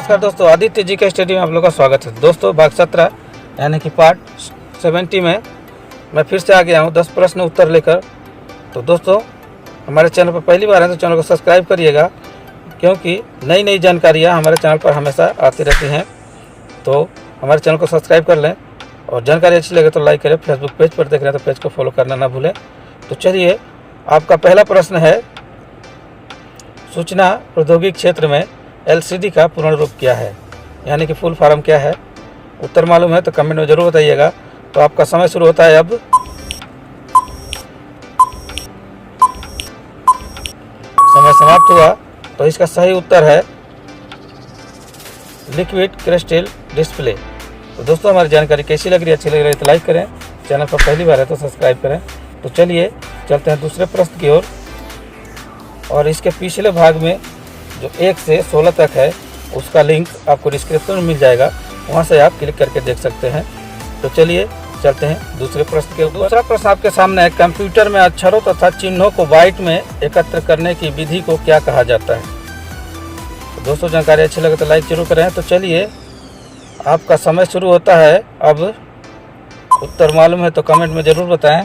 नमस्कार दोस्तों, आदित्य जी के स्टडी में आप लोगों का स्वागत है। दोस्तों भाग 17 यानी कि पार्ट 70 में मैं फिर से आ गया हूँ 10 प्रश्न उत्तर लेकर। तो दोस्तों हमारे चैनल पर पहली बार है तो चैनल को सब्सक्राइब करिएगा, क्योंकि नई नई जानकारियाँ हमारे चैनल पर हमेशा आती रहती हैं। तो हमारे चैनल को सब्सक्राइब कर लें और जानकारी अच्छी लगे तो लाइक करें। फेसबुक पेज पर देख रहे हैं तो पेज को फॉलो करना ना भूलें। तो चलिए, आपका पहला प्रश्न है, सूचना प्रौद्योगिकी क्षेत्र में LCD का पूर्ण रूप क्या है, यानी कि फुल फॉर्म क्या है। उत्तर मालूम है तो कमेंट में ज़रूर बताइएगा। तो आपका समय शुरू होता है अब। समय समाप्त हुआ। तो इसका सही उत्तर है लिक्विड क्रिस्टल डिस्प्ले। तो दोस्तों हमारी जानकारी कैसी लग रही है, अच्छी लग रही है तो लाइक करें, चैनल पर पहली बार है तो सब्सक्राइब करें। तो चलिए चलते हैं दूसरे प्रश्न की ओर। और इसके पिछले भाग में जो 1 से 16 तक है उसका लिंक आपको डिस्क्रिप्शन में मिल जाएगा, वहां से आप क्लिक करके देख सकते हैं। तो चलिए चलते हैं दूसरे प्रश्न के ऊपर। दूसरा प्रश्न आपके सामने है, कंप्यूटर में अक्षरों तथा चिन्हों को बाइट में एकत्र करने की विधि को क्या कहा जाता है। तो दोस्तों जानकारी अच्छी लगे तो लाइक जरूर करें। तो चलिए, आपका समय शुरू होता है अब। उत्तर मालूम है तो कमेंट में ज़रूर बताएं।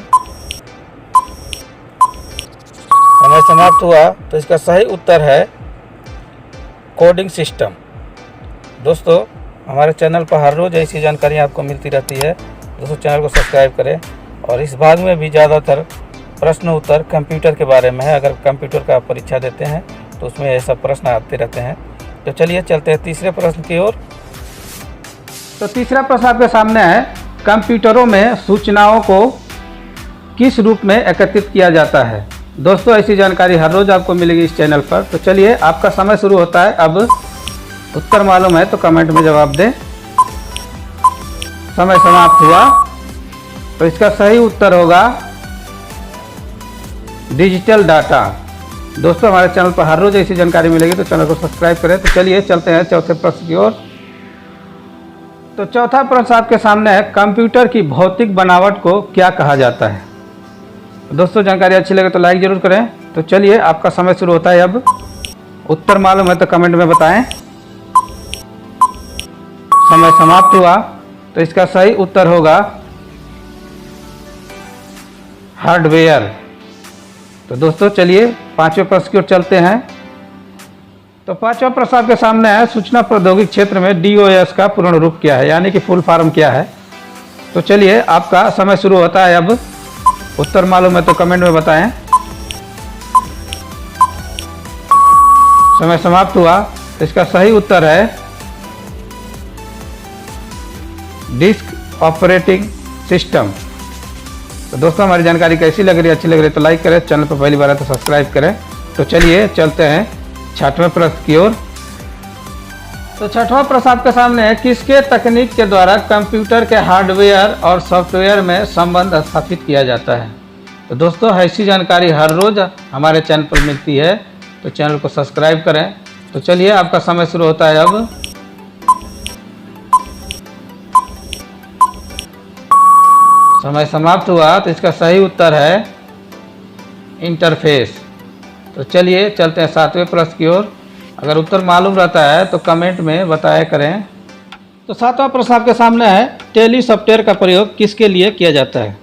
समय समाप्त हुआ। तो इसका सही उत्तर है कोडिंग सिस्टम। दोस्तों हमारे चैनल पर हर रोज़ ऐसी जानकारियाँ आपको मिलती रहती है। दोस्तों चैनल को सब्सक्राइब करें। और इस भाग में भी ज़्यादातर प्रश्न उत्तर कंप्यूटर के बारे में है। अगर कंप्यूटर का आप परीक्षा देते हैं तो उसमें ये सब प्रश्न आते रहते हैं। तो चलिए चलते हैं तीसरे प्रश्न की ओर। तो तीसरा प्रश्न आपके सामने है, कंप्यूटरों में सूचनाओं को किस रूप में एकत्रित किया जाता है। दोस्तों ऐसी जानकारी हर रोज़ आपको मिलेगी इस चैनल पर। तो चलिए, आपका समय शुरू होता है अब। उत्तर मालूम है तो कमेंट में जवाब दें। समय समाप्त हुआ। तो इसका सही उत्तर होगा डिजिटल डाटा। दोस्तों हमारे चैनल पर हर रोज़ ऐसी जानकारी मिलेगी तो चैनल को सब्सक्राइब करें। तो चलिए चलते हैं चौथे प्रश्न की ओर। तो चौथा प्रश्न आपके सामने है, कंप्यूटर की भौतिक बनावट को क्या कहा जाता है। दोस्तों जानकारी अच्छी लगे तो लाइक जरूर करें। तो चलिए, आपका समय शुरू होता है अब। उत्तर मालूम है तो कमेंट में बताएं। समय समाप्त हुआ। तो इसका सही उत्तर होगा हार्डवेयर। तो दोस्तों चलिए पांचवें प्रश्न की ओर चलते हैं। तो पांचवा प्रश्न आपके सामने है, सूचना प्रौद्योगिकी क्षेत्र में DOS का पूर्ण रूप क्या है, यानी कि फुल फॉर्म क्या है। तो चलिए, आपका समय शुरू होता है अब। उत्तर मालूम है तो कमेंट में बताएं। समय समाप्त हुआ। तो इसका सही उत्तर है डिस्क ऑपरेटिंग सिस्टम। तो दोस्तों हमारी जानकारी कैसी लग रही है, अच्छी लग रही है तो लाइक करें, चैनल पर पहली बार है तो सब्सक्राइब करें। तो चलिए चलते हैं छठवें प्रश्न की ओर। तो छठवां प्रश्न आपके सामने है, किसके तकनीक के द्वारा कंप्यूटर के हार्डवेयर और सॉफ्टवेयर में संबंध स्थापित किया जाता है। तो दोस्तों ऐसी जानकारी हर रोज़ हमारे चैनल पर मिलती है, तो चैनल को सब्सक्राइब करें। तो चलिए, आपका समय शुरू होता है अब। समय समाप्त हुआ। तो इसका सही उत्तर है इंटरफेस। तो चलिए चलते हैं सातवें प्रश्न की ओर। अगर उत्तर मालूम रहता है तो कमेंट में बताया करें। तो सातवां प्रश्न आपके सामने है, टेली सॉफ्टवेयर का प्रयोग किसके लिए किया जाता है।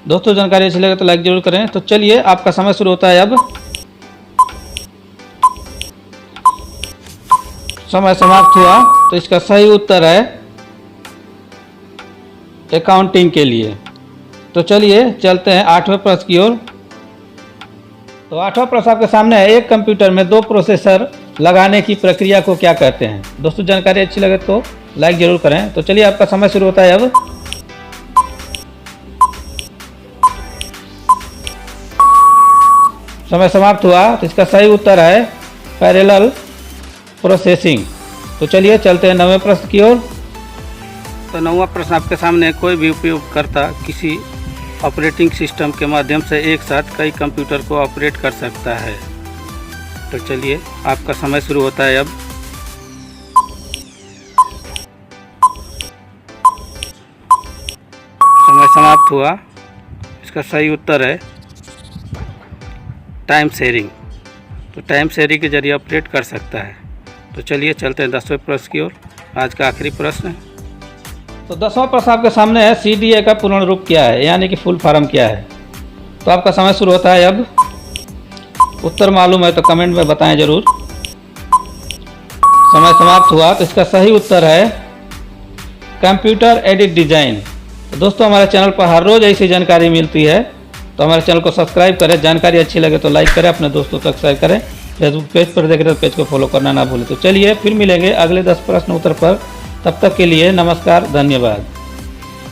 दोस्तों जानकारी अच्छी लगे तो लाइक जरूर करें। तो चलिए, आपका समय शुरू होता है अब। समय समाप्त हुआ। तो इसका सही उत्तर है अकाउंटिंग के लिए। तो चलिए चलते हैं आठवें प्रश्न की ओर। तो आठवां प्रश्न आपके सामने है, एक कंप्यूटर में 2 प्रोसेसर लगाने की प्रक्रिया को क्या कहते हैं। दोस्तों जानकारी अच्छी लगे तो लाइक जरूर करें। तो चलिए, आपका समय शुरू होता है अब। समय समाप्त हुआ। तो इसका सही उत्तर है पैरेलल प्रोसेसिंग। तो चलिए चलते हैं 9वें प्रश्न की ओर। तो 9वां प्रश्न आपके सामने, कोई भी उपयोगकर्ता किसी ऑपरेटिंग सिस्टम के माध्यम से एक साथ कई कंप्यूटर को ऑपरेट कर सकता है। तो चलिए, आपका समय शुरू होता है अब। समय समाप्त हुआ। इसका सही उत्तर है टाइम शेयरिंग। तो टाइम शेयरिंग के जरिए ऑपरेट कर सकता है। तो चलिए चलते हैं 10वें प्रश्न की ओर। आज का आखिरी प्रश्न है। तो 10वां प्रश्न आपके सामने है, CDA का पूर्ण रूप क्या है, यानी कि फुल फॉर्म क्या है। तो आपका समय शुरू होता है अब। उत्तर मालूम है तो कमेंट में बताएं जरूर। समय समाप्त हुआ। तो इसका सही उत्तर है कंप्यूटर एडेड डिजाइन। तो दोस्तों हमारे चैनल पर हर रोज़ ऐसी जानकारी मिलती है, तो हमारे चैनल को सब्सक्राइब करें। जानकारी अच्छी लगे तो लाइक करें, अपने दोस्तों तक शेयर करें। फेसबुक पेज पर देख रहे तो पेज को फॉलो करना ना भूलें। तो चलिए फिर मिलेंगे अगले 10 प्रश्न उत्तर पर। तब तक के लिए नमस्कार, धन्यवाद।